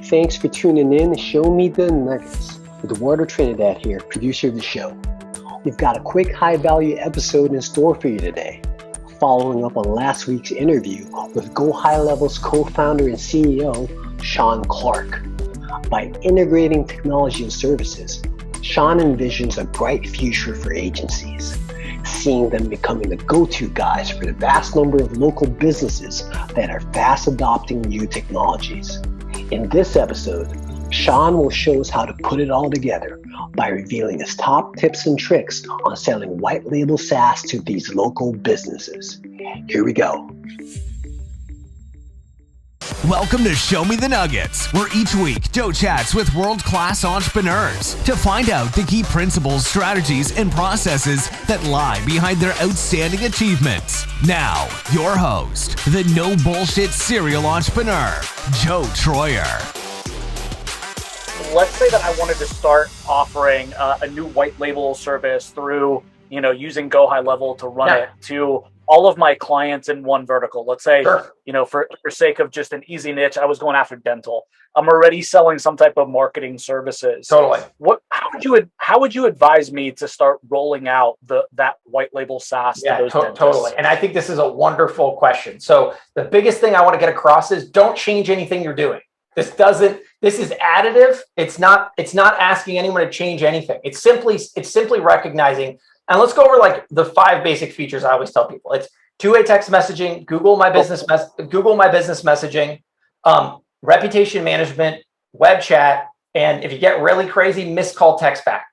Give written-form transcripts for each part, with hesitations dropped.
Thanks for tuning in to Show Me the Nuggets with Eduardo Trinidad here, producer of the show. We've got a quick high-value episode in store for you today, following up on last week's interview with Go High Level's co-founder and CEO, Shaun Clark. By integrating technology and services, Shaun envisions a bright future for agencies, seeing them becoming the go-to guys for the vast number of local businesses that are fast adopting new technologies. In this episode, Shaun will show us how to put it all together by revealing his top tips and tricks on selling white label SaaS to these local businesses. Here we go. Welcome to Show Me the Nuggets, where each week Joe chats with world-class entrepreneurs to find out the key principles, strategies, and processes that lie behind their outstanding achievements. Now, your host, the no bullshit serial entrepreneur, Joe Troyer. Let's say that I wanted to start offering a new white label service through, using Go High Level to run it to all of my clients in one vertical. Let's say, Sure. For sake of just an easy niche, I was going after dental. I'm already selling some type of marketing services. Totally. How would you advise me to start rolling out that white label SaaS to those dentists? Totally. And I think this is a wonderful question. So the biggest thing I want to get across is don't change anything you're doing. This is additive. It's not asking anyone to change anything. It's simply recognizing. And let's go over like the 5 basic features I always tell people. It's two-way text messaging, Google My Business messaging, reputation management, web chat, and if you get really crazy, missed call text back.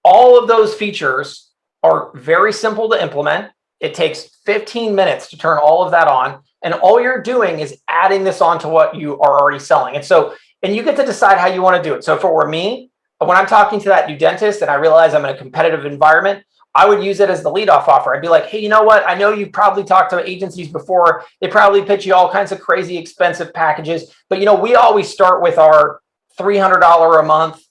All of those features are very simple to implement. It takes 15 minutes to turn all of that on. And all you're doing is adding this on to what you are already selling. And you get to decide how you want to do it. So if it were me, when I'm talking to that new dentist and I realize I'm in a competitive environment, I would use it as the leadoff offer. I'd be like, hey, you know what? I know you've probably talked to agencies before. They probably pitch you all kinds of crazy expensive packages. But, we always start with our $300 a month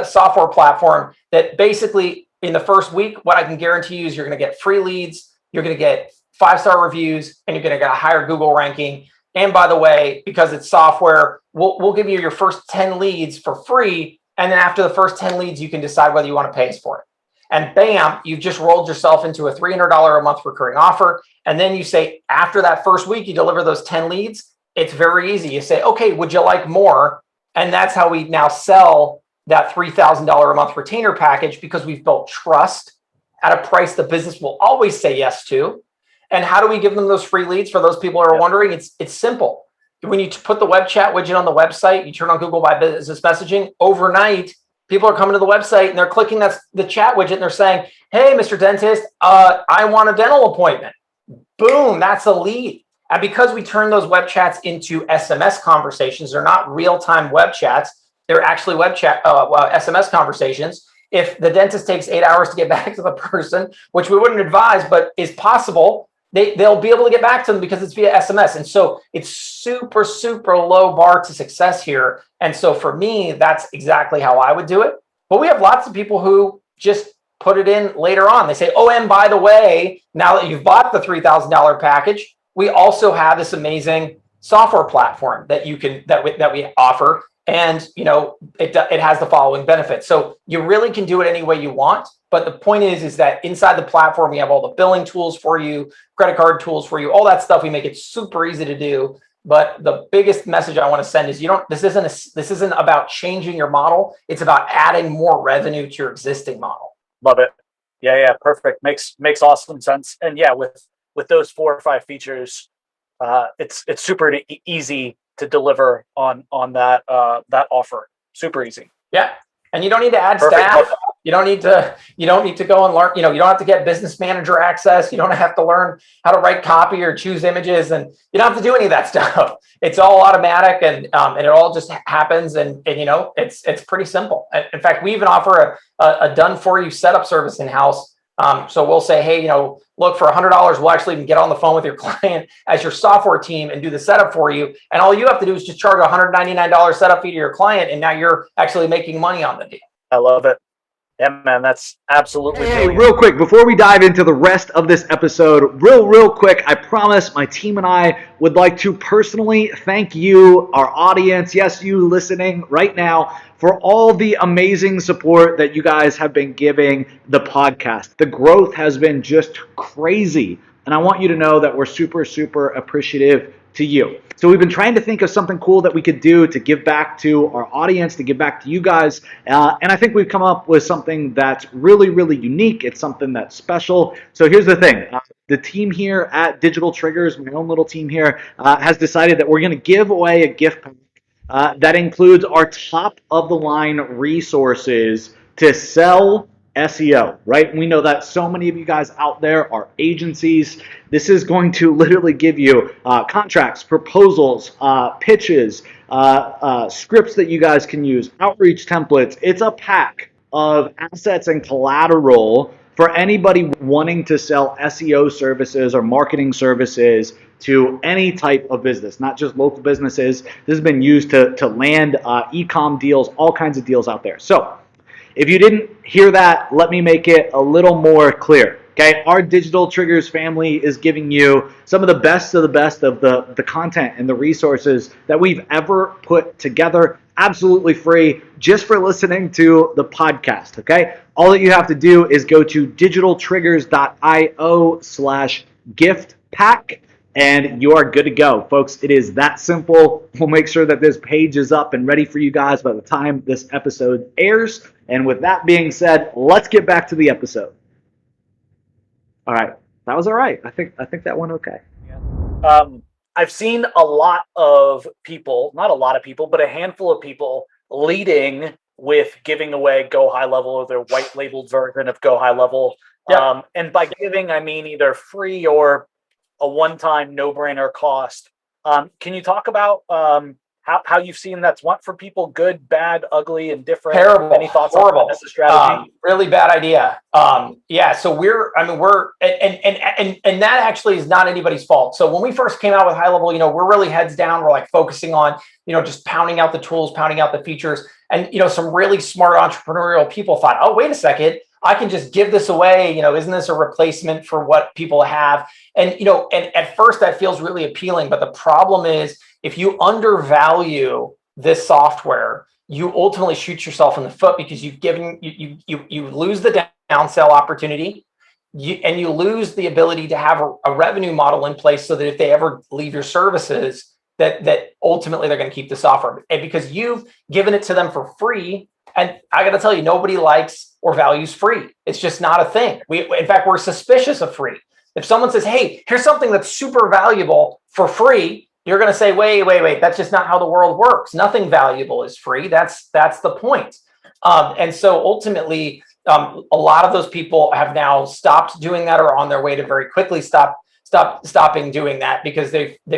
software platform that basically in the first week, what I can guarantee you is you're going to get free leads, you're going to get 5-star reviews, and you're going to get a higher Google ranking. And by the way, because it's software, we'll give you your first 10 leads for free. And then after the first 10 leads, you can decide whether you want to pay us for it. And bam, you've just rolled yourself into a $300 a month recurring offer. And then you say, after that first week, you deliver those 10 leads. It's very easy. You say, okay, would you like more? And that's how we now sell that $3,000 a month retainer package, because we've built trust at a price the business will always say yes to. And how do we give them those free leads? For those people who are wondering, it's simple. When you put the web chat widget on the website, you turn on Google My Business messaging, overnight, people are coming to the website and they're clicking the chat widget and they're saying, hey, Mr. Dentist, I want a dental appointment. Boom, that's a lead. And because we turn those web chats into SMS conversations, they're not real-time web chats. They're actually web chat, SMS conversations. If the dentist takes 8 hours to get back to the person, which we wouldn't advise, but is possible, they'll be able to get back to them because it's via SMS. And so it's super, super low bar to success here. And so for me, that's exactly how I would do it. But we have lots of people who just put it in later on. They say, oh, and by the way, now that you've bought the $3,000 package, we also have this amazing software platform that we offer. And it has the following benefits. So you really can do it any way you want. But the point is that inside the platform, we have all the billing tools for you, credit card tools for you, all that stuff. We make it super easy to do. But the biggest message I want to send is this isn't about changing your model. It's about adding more revenue to your existing model. Love it. Yeah, perfect. Makes awesome sense. And yeah, with those 4 or 5 features, it's super easy to deliver on that offer. Super easy. Yeah. And you don't need to add staff. You don't need to go and learn, you don't have to get business manager access. You don't have to learn how to write copy or choose images, and you don't have to do any of that stuff. It's all automatic and it all just happens. And it's pretty simple. In fact, we even offer a done for you setup service in-house. So we'll say, hey, look, for $100, we'll actually even get on the phone with your client as your software team and do the setup for you. And all you have to do is just charge a $199 setup fee to your client. And now you're actually making money on the deal. I love it. Yeah, man, that's absolutely Hey, brilliant. real quick, before we dive into the rest of this episode, real quick, I promise my team and I would like to personally thank you, our audience, yes, you listening right now, for all the amazing support that you guys have been giving the podcast. The growth has been just crazy, and I want you to know that we're super, super appreciative to you. So we've been trying to think of something cool that we could do to give back to our audience, to give back to you guys. And I think we've come up with something that's really, really unique. It's something that's special. So here's the thing. The team here at Digital Triggers, my own little team here, has decided that we're going to give away a gift pack that includes our top of the line resources to sell SEO, right? We know that so many of you guys out there are agencies. This is going to literally give you contracts, proposals, pitches, scripts that you guys can use, outreach templates. It's a pack of assets and collateral for anybody wanting to sell SEO services or marketing services to any type of business, not just local businesses. This has been used to land e-com deals, all kinds of deals out there. So if you didn't hear that, let me make it a little more clear. Okay, our Digital Triggers family is giving you some of the best of the content and the resources that we've ever put together, absolutely free, just for listening to the podcast. Okay, all that you have to do is go to digitaltriggers.io/gift pack. And you are good to go, folks. It is that simple. We'll make sure that this page is up and ready for you guys by the time this episode airs. And with that being said, let's get back to the episode. All right, that was all right. I think that went okay. I've seen a lot of people, not a lot of people, but a handful of people leading with giving away Go High Level or their white labeled version of Go High Level. Yeah. And by giving, I mean either free or a one-time no-brainer cost. Can you talk about how you've seen that's went for people, good, bad, ugly, and different? Terrible. Any thoughts Horrible. on that as a strategy? Really bad idea. Yeah. So we're and that actually is not anybody's fault. So when we first came out with High Level, we're really heads down. We're like focusing on, just pounding out the tools, pounding out the features. And, some really smart entrepreneurial people thought, oh, wait a second, I can just give this away. Isn't this a replacement for what people have? And, and at first that feels really appealing. But the problem is if you undervalue this software, you ultimately shoot yourself in the foot because you've given, you lose the downsell opportunity and you lose the ability to have a revenue model in place so that if they ever leave your services, that ultimately they're going to keep the software. And because you've given it to them for free, and I got to tell you, nobody likes or values free. It's just not a thing. In fact, we're suspicious of free. If someone says, hey, here's something that's super valuable for free, you're going to say, wait, that's just not how the world works. Nothing valuable is free. That's the point. And so ultimately, a lot of those people have now stopped doing that or on their way to very quickly stopping doing that because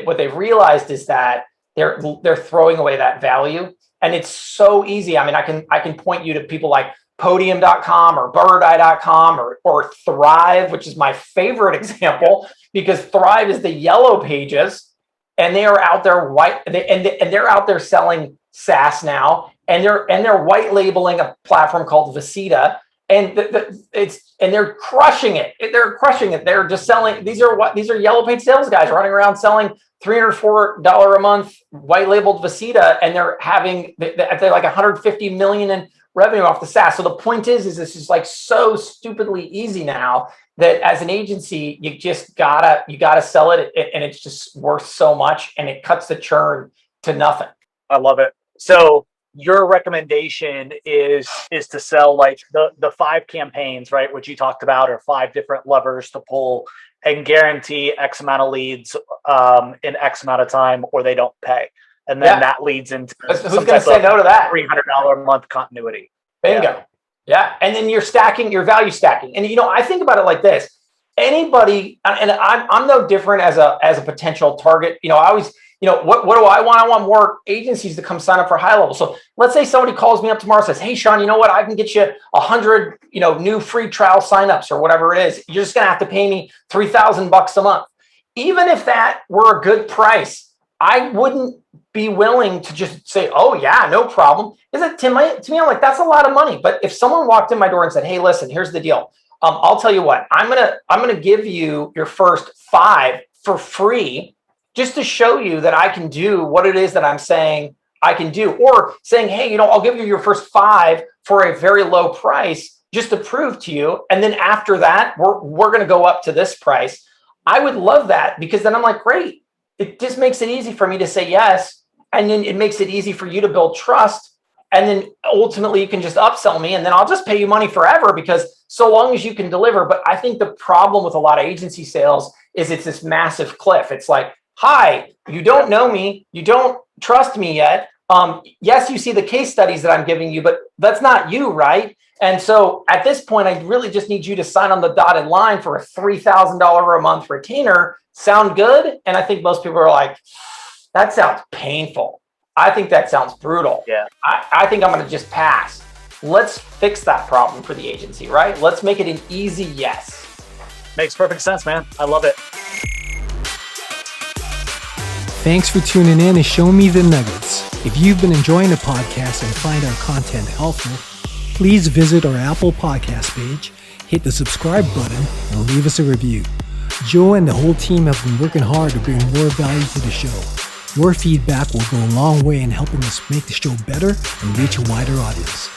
what they've realized is that they're throwing away that value. And it's so easy. I mean, I can point you to people like podium.com or birdeye.com or Thrive, which is my favorite example because Thrive is the yellow pages and they are out there and they're out there selling SaaS now and they're white labeling a platform called Visita and they're crushing it. They're crushing it. They're just selling. These are yellow page sales guys running around selling $304 a month white labeled Visita, and they're like 150 million in revenue off the SaaS. So the point is this is like so stupidly easy now that as an agency, you just gotta sell it, and it's just worth so much, and it cuts the churn to nothing. I love it. So your recommendation is to sell like the 5 campaigns, right? Which you talked about, or 5 different levers to pull and guarantee X amount of leads in X amount of time, or they don't pay. And then that leads into who's going to say no to that? $300 a month continuity. Bingo. Yeah. And then you're value stacking. And, I think about it like this. Anybody, and I'm no different as a potential target. I always, what do I want? I want more agencies to come sign up for High Level. So let's say somebody calls me up tomorrow and says, hey, Shaun, you know what? I can get you 100, new free trial signups or whatever it is. You're just going to have to pay me $3,000 a month. Even if that were a good price, I wouldn't be willing to just say, oh yeah, no problem. Is it to me? I'm like, that's a lot of money. But if someone walked in my door and said, hey, listen, here's the deal. I'll tell you what, I'm gonna give you your first 5 for free, just to show you that I can do what it is that I'm saying I can do, or saying, hey, I'll give you your first 5 for a very low price, just to prove to you. And then after that, we're going to go up to this price. I would love that, because then I'm like, great. It just makes it easy for me to say yes. And then it makes it easy for you to build trust. And then ultimately you can just upsell me, and then I'll just pay you money forever, because so long as you can deliver. But I think the problem with a lot of agency sales is it's this massive cliff. It's like, hi, you don't know me. You don't trust me yet. Yes, you see the case studies that I'm giving you, but that's not you, right? And so at this point, I really just need you to sign on the dotted line for a $3,000 a month retainer. Sound good? And I think most people are like, that sounds painful. I think that sounds brutal. Yeah. I think I'm going to just pass. Let's fix that problem for the agency, right? Let's make it an easy yes. Makes perfect sense, man. I love it. Thanks for tuning in and Show Me the Nuggets. If you've been enjoying the podcast and find our content helpful, please visit our Apple Podcast page, hit the subscribe button, and leave us a review. Joe and the whole team have been working hard to bring more value to the show. Your feedback will go a long way in helping us make the show better and reach a wider audience.